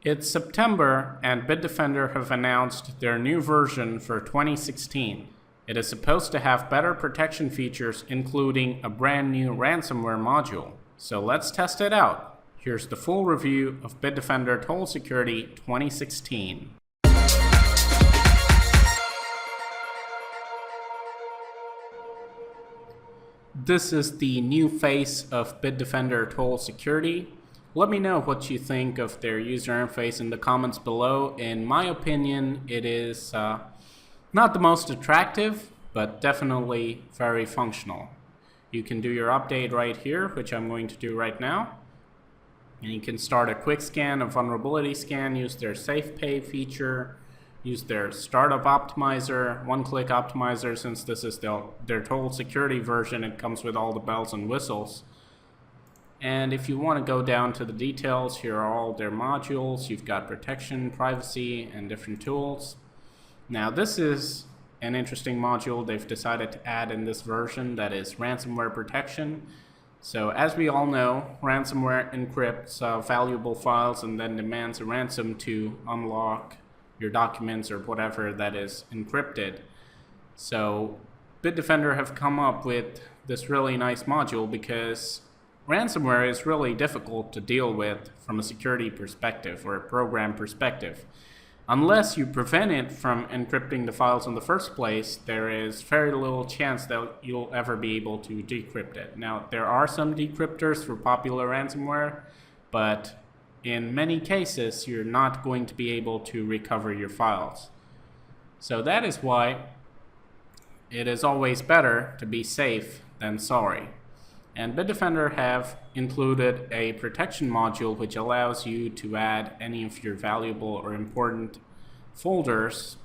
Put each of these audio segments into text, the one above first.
It's September, and Bitdefender have announced their new version for 2016. It is supposed to have better protection features, including a brand new ransomware module. So let's test it out. Here's the full review of Bitdefender Total Security 2016. This is the new face of Bitdefender Total Security. Let me know what you think of their user interface in the comments below. In my opinion, it is not the most attractive, but definitely very functional. You can do your update right here, which I'm going to do right now. And you can start a quick scan, a vulnerability scan, use their Safe Pay feature, use their startup optimizer, one-click optimizer. Since this is their total security version, it comes with all the bells and whistles. And if you want to go down to the details, here are all their modules. You've got protection, privacy, and different tools. Now this is an interesting module they've decided to add in this version, that is ransomware protection. So as we all know, ransomware encrypts valuable files and then demands a ransom to unlock your documents or whatever that is encrypted. So Bitdefender have come up with this really nice module because ransomware is really difficult to deal with from a security perspective or a program perspective. Unless you prevent it from encrypting the files in the first place, there is very little chance that you'll ever be able to decrypt it. Now, there are some decryptors for popular ransomware, but in many cases, you're not going to be able to recover your files. So that is why it is always better to be safe than sorry. And Bitdefender have included a protection module which allows you to add any of your valuable or important folders.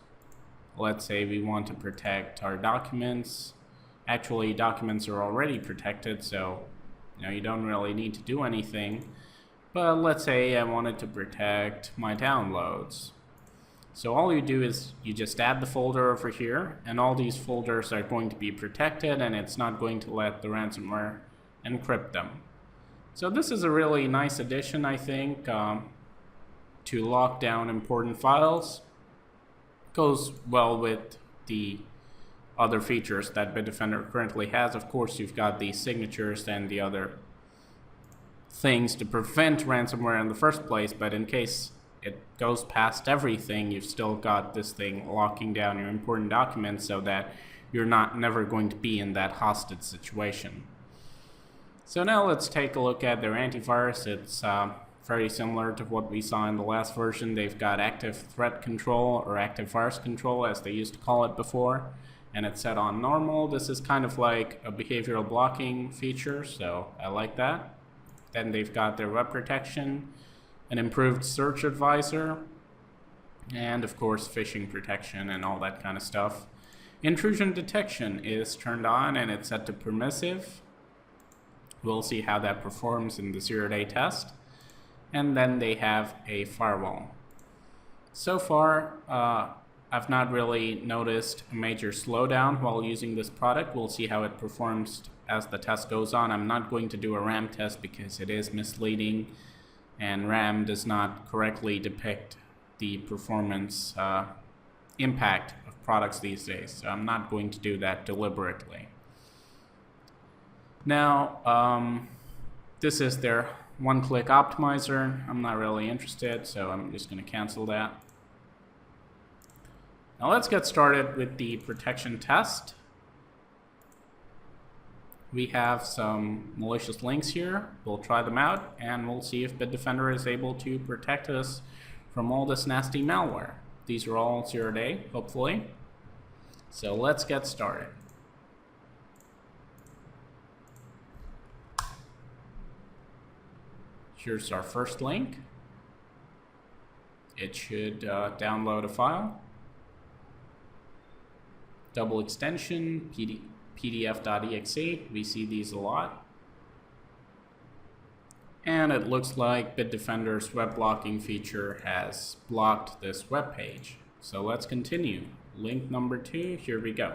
Let's say we want to protect our documents. Actually, documents are already protected, so you don't really need to do anything. But let's say I wanted to protect my downloads. So all you do is you just add the folder over here, and all these folders are going to be protected, and it's not going to let the ransomware encrypt them. So this is a really nice addition, I think, to lock down important files. Goes well with the other features that Bitdefender currently has. Of course, you've got the signatures and the other things to prevent ransomware in the first place, but in case it goes past everything, you've still got this thing locking down your important documents so that you're never going to be in that hostage situation. So now let's take a look at their antivirus. It's very similar to what we saw in the last version. They've got active threat control or active virus control, as they used to call it before, and it's set on normal. This is kind of like a behavioral blocking feature, so I like that. Then they've got their web protection, an improved search advisor, and of course phishing protection and all that kind of stuff. Intrusion detection is turned on and it's set to permissive. We'll see how that performs in the 0-day test. And then they have a firewall. So far, I've not really noticed a major slowdown while using this product. We'll see how it performs as the test goes on. I'm not going to do a RAM test because it is misleading, and RAM does not correctly depict the performance impact of products these days. So I'm not going to do that deliberately. Now, this is their one-click optimizer. I'm not really interested, so I'm just going to cancel that. Now let's get started with the protection test. We have some malicious links here. We'll try them out, and we'll see if Bitdefender is able to protect us from all this nasty malware. These are all 0-day, hopefully. So let's get started. Here's our first link. It should download a file. Double extension, pdf.exe. We see these a lot. And it looks like Bitdefender's web blocking feature has blocked this web page. So let's continue. Link number 2, here we go.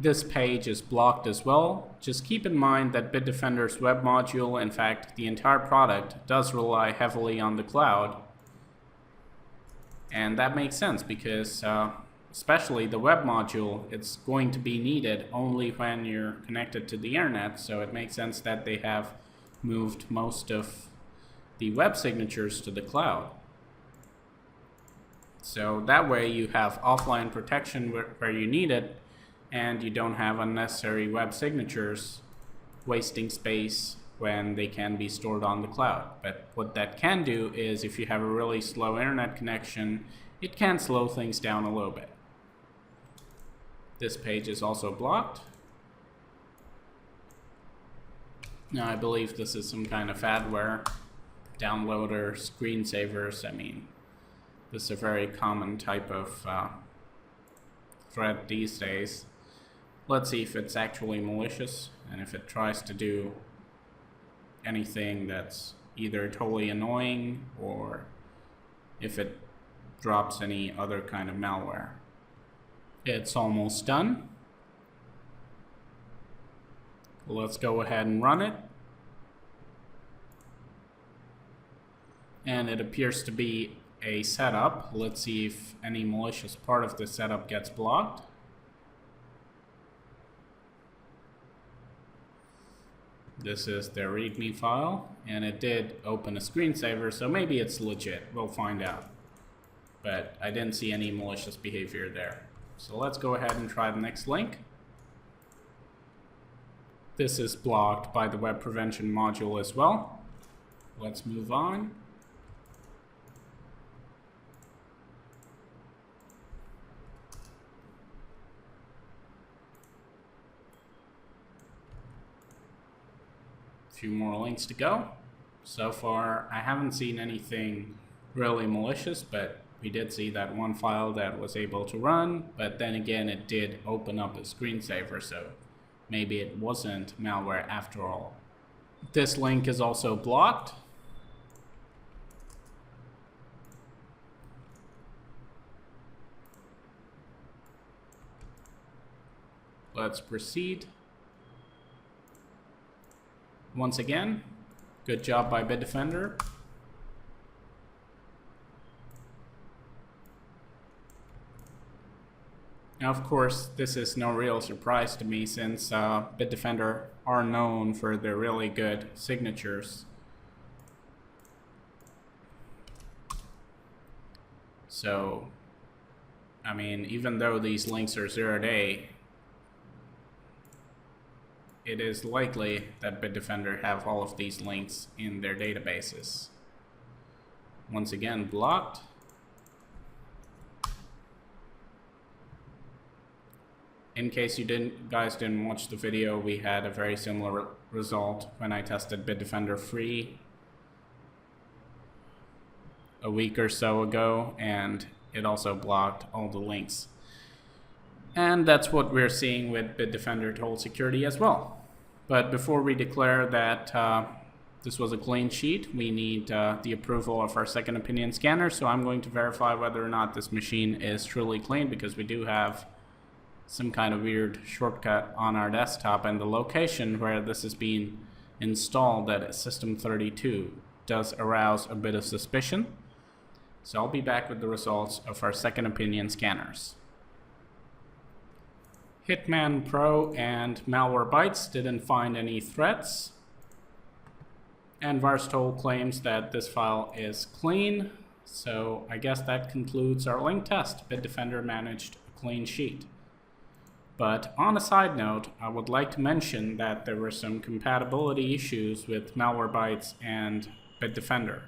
this page is blocked as well. Just keep in mind that Bitdefender's web module, in fact the entire product, does rely heavily on the cloud. And that makes sense because especially the web module, it's going to be needed only when you're connected to the internet, so it makes sense that they have moved most of the web signatures to the cloud. So that way you have offline protection where you need it, and you don't have unnecessary web signatures wasting space when they can be stored on the cloud. But what that can do is, if you have a really slow internet connection, it can slow things down a little bit. This page is also blocked. Now I believe this is some kind of adware, downloader, screensavers. I mean, this is a very common type of threat these days. Let's see if it's actually malicious, and if it tries to do anything that's either totally annoying or if it drops any other kind of malware. It's almost done. Let's go ahead and run it. And it appears to be a setup. Let's see if any malicious part of the setup gets blocked. This is the README file, and it did open a screensaver, so maybe it's legit. We'll find out. But I didn't see any malicious behavior there. So let's go ahead and try the next link. This is blocked by the web prevention module as well. Let's move on. Few more links to go. So far I haven't seen anything really malicious, but we did see that one file that was able to run, but then again it did open up a screensaver, so maybe it wasn't malware after all. This link is also blocked. Let's proceed. Once again, good job by Bitdefender. Now, of course, this is no real surprise to me, since Bitdefender are known for their really good signatures. So, I mean, even though these links are 0-day, it is likely that Bitdefender have all of these links in their databases. Once again, blocked. In case you guys didn't watch the video, we had a very similar result when I tested Bitdefender free a week or so ago, and it also blocked all the links. And that's what we're seeing with Bitdefender Total Security as well. But before we declare that this was a clean sheet, we need the approval of our second opinion scanner. So I'm going to verify whether or not this machine is truly clean, because we do have some kind of weird shortcut on our desktop, and the location where this is being installed, that is system 32, does arouse a bit of suspicion. So I'll be back with the results of our second opinion scanners. Hitman Pro and Malwarebytes didn't find any threats, and Varstol claims that this file is clean. So I guess that concludes our link test. Bitdefender managed a clean sheet. But on a side note, I would like to mention that there were some compatibility issues with Malwarebytes and Bitdefender.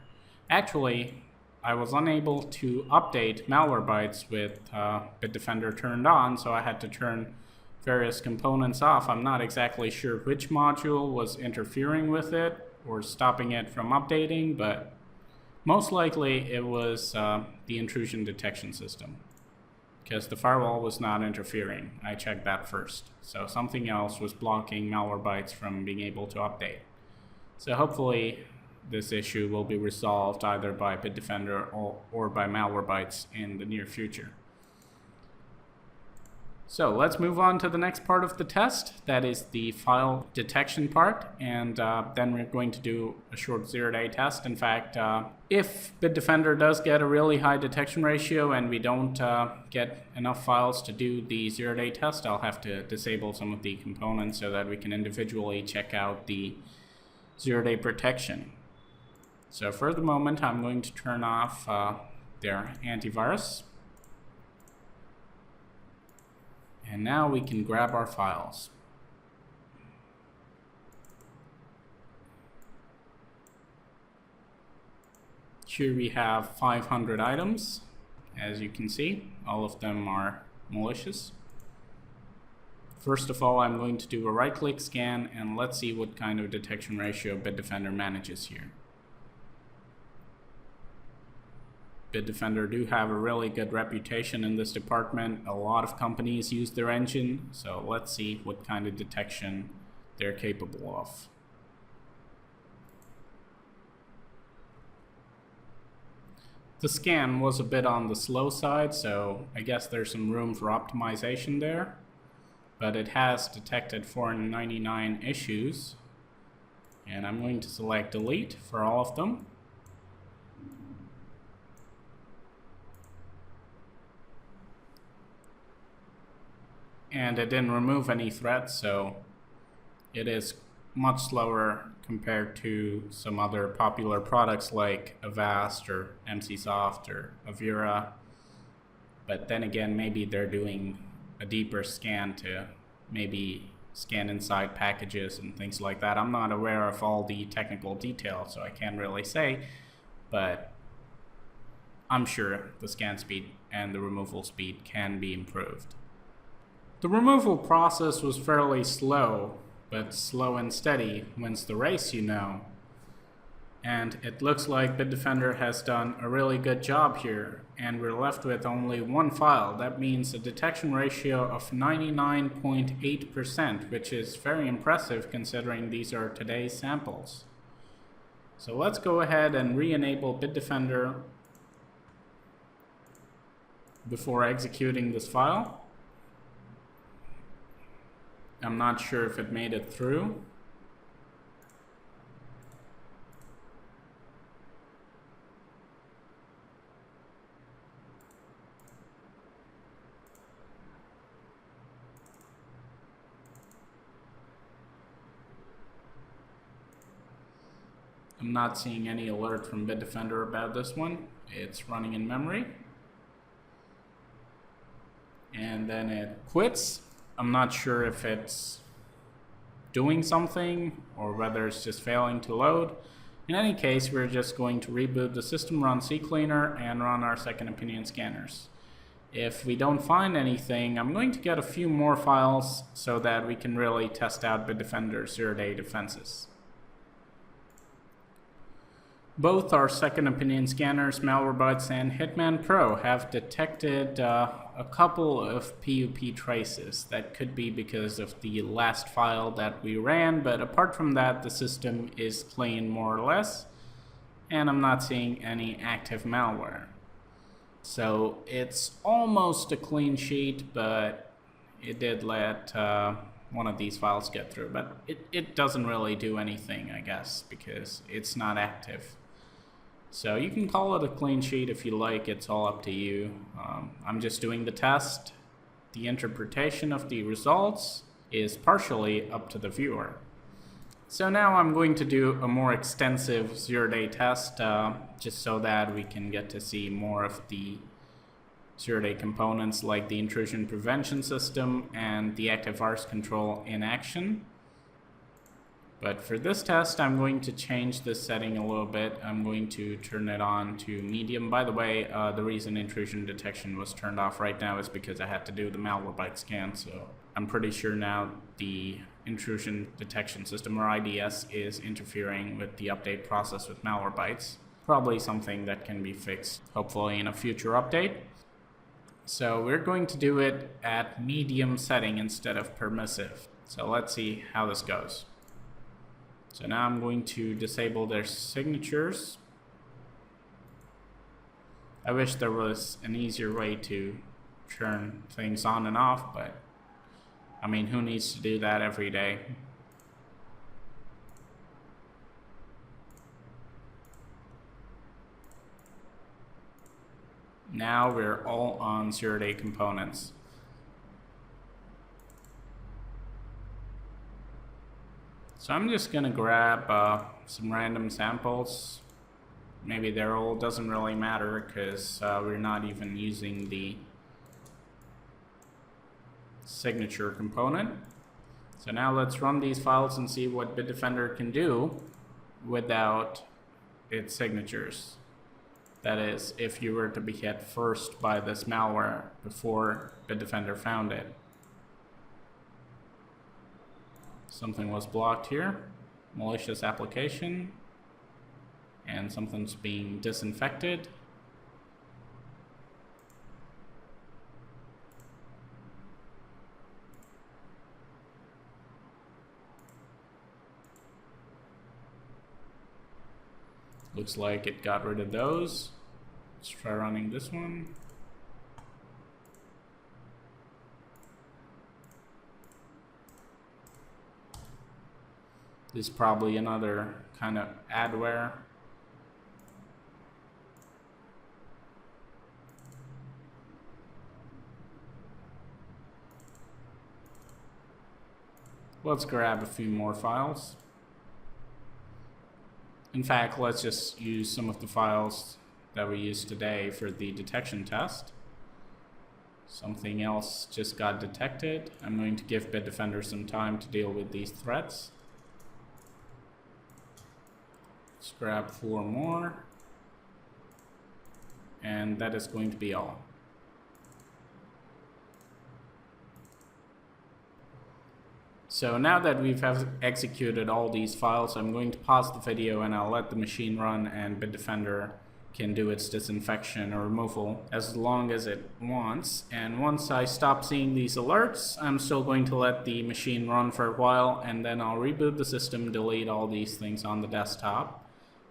Actually, I was unable to update Malwarebytes with Bitdefender turned on, so I had to turn various components off. I'm not exactly sure which module was interfering with it or stopping it from updating, but most likely it was the intrusion detection system, because the firewall was not interfering. I checked that first. So something else was blocking Malwarebytes from being able to update. So hopefully this issue will be resolved either by Bitdefender or by Malwarebytes in the near future. So let's move on to the next part of the test. That is the file detection part, and then we're going to do a short zero-day test. In fact, if Bitdefender does get a really high detection ratio and we don't get enough files to do the zero-day test, I'll have to disable some of the components so that we can individually check out the zero-day protection. So for the moment, I'm going to turn off their antivirus. And now we can grab our files. Here we have 500 items. As you can see, all of them are malicious. First of all, I'm going to do a right-click scan, and let's see what kind of detection ratio Bitdefender manages here. Bitdefender do have a really good reputation in this department. A lot of companies use their engine, so let's see what kind of detection they're capable of. The scan was a bit on the slow side, so I guess there's some room for optimization there, but it has detected 499 issues, and I'm going to select delete for all of them. And it didn't remove any threats, so it is much slower compared to some other popular products like Avast or MCSoft or Avira. But then again, maybe they're doing a deeper scan to maybe scan inside packages and things like that. I'm not aware of all the technical details, so I can't really say, but I'm sure the scan speed and the removal speed can be improved. The removal process was fairly slow, but slow and steady wins the race, you know. And it looks like Bitdefender has done a really good job here, and we're left with only one file. That means a detection ratio of 99.8%, which is very impressive considering these are today's samples. So let's go ahead and re-enable Bitdefender before executing this file. I'm not sure if it made it through. I'm not seeing any alert from Bitdefender about this one. It's running in memory. And then it quits. I'm not sure if it's doing something or whether it's just failing to load. In any case, we're just going to reboot the system, run CCleaner, and run our second opinion scanners. If we don't find anything, I'm going to get a few more files so that we can really test out Bitdefender's zero-day defenses. Both our second opinion scanners, Malwarebytes and Hitman Pro, have detected a couple of PUP traces. That could be because of the last file that we ran, but apart from that, the system is clean more or less, and I'm not seeing any active malware. So it's almost a clean sheet, but it did let one of these files get through, but it doesn't really do anything, I guess, because it's not active. So you can call it a clean sheet if you like, it's all up to you. I'm just doing the test. The interpretation of the results is partially up to the viewer. So now I'm going to do a more extensive zero-day test, just so that we can get to see more of the zero-day components like the intrusion prevention system and the active virus control in action. But for this test, I'm going to change this setting a little bit. I'm going to turn it on to medium. By the way, the reason intrusion detection was turned off right now is because I had to do the Malwarebytes scan. So I'm pretty sure now the intrusion detection system, or IDS, is interfering with the update process with Malwarebytes. Probably something that can be fixed, hopefully in a future update. So we're going to do it at medium setting instead of permissive. So let's see how this goes. So now I'm going to disable their signatures. I wish there was an easier way to turn things on and off, but I mean, who needs to do that every day? Now we're all on zero-day components. So I'm just gonna grab some random samples. Maybe they're all, doesn't really matter because we're not even using the signature component. So now let's run these files and see what Bitdefender can do without its signatures. That is, if you were to be hit first by this malware before Bitdefender found it. Something was blocked here, malicious application, and something's being disinfected. Looks like it got rid of those. Let's try running this one. This is probably another kind of adware. Let's grab a few more files. In fact, let's just use some of the files that we used today for the detection test. Something else just got detected. I'm going to give Bitdefender some time to deal with these threats. Let's grab 4 more. And that is going to be all. So now that we've executed all these files, I'm going to pause the video and I'll let the machine run, and Bitdefender can do its disinfection or removal as long as it wants. And once I stop seeing these alerts, I'm still going to let the machine run for a while, and then I'll reboot the system, delete all these things on the desktop,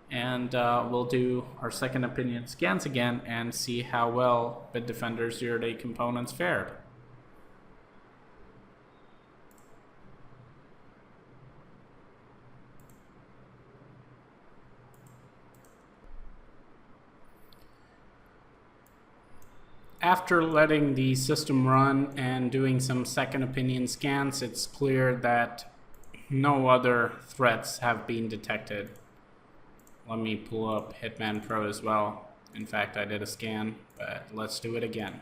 and we'll do our second opinion scans again and see how well Bitdefender's zero-day components fared. After letting the system run and doing some second opinion scans, it's clear that no other threats have been detected. Let me pull up Hitman Pro as well. In fact, I did a scan, but let's do it again.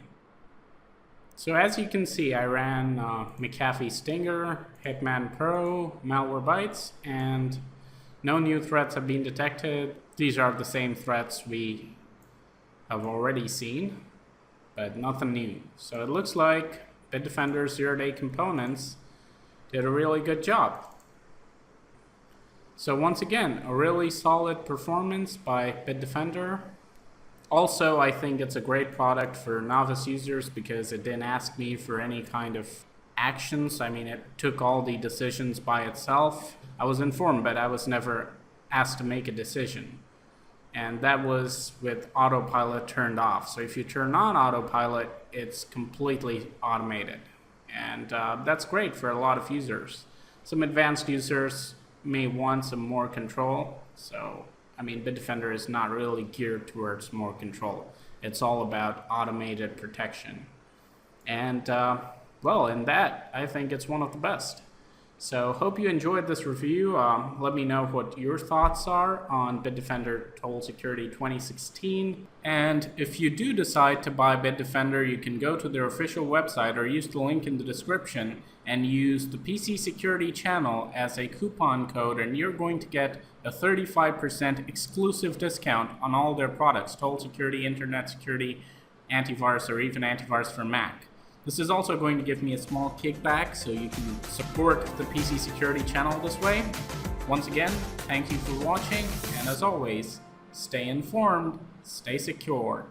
So as you can see, I ran McAfee Stinger, Hitman Pro, Malwarebytes, and no new threats have been detected. These are the same threats we have already seen, but nothing new. So it looks like Bitdefender's zero-day components did a really good job. So once again, a really solid performance by Bitdefender. Also, I think it's a great product for novice users because it didn't ask me for any kind of actions. I mean, it took all the decisions by itself. I was informed, but I was never asked to make a decision. And that was with autopilot turned off. So if you turn on autopilot, it's completely automated. And that's great for a lot of users. Some advanced users may want some more control. So, I mean, Bitdefender is not really geared towards more control. It's all about automated protection. And, well, in that, I think it's one of the best. So hope you enjoyed this review. Let me know what your thoughts are on Bitdefender Total Security 2016. And if you do decide to buy Bitdefender, you can go to their official website or use the link in the description and use the PC Security channel as a coupon code, and you're going to get a 35% exclusive discount on all their products: Total Security, Internet Security, antivirus, or even antivirus for Mac. This is also going to give me a small kickback, so you can support the PC Security channel this way. Once again, thank you for watching, and as always, stay informed, stay secure.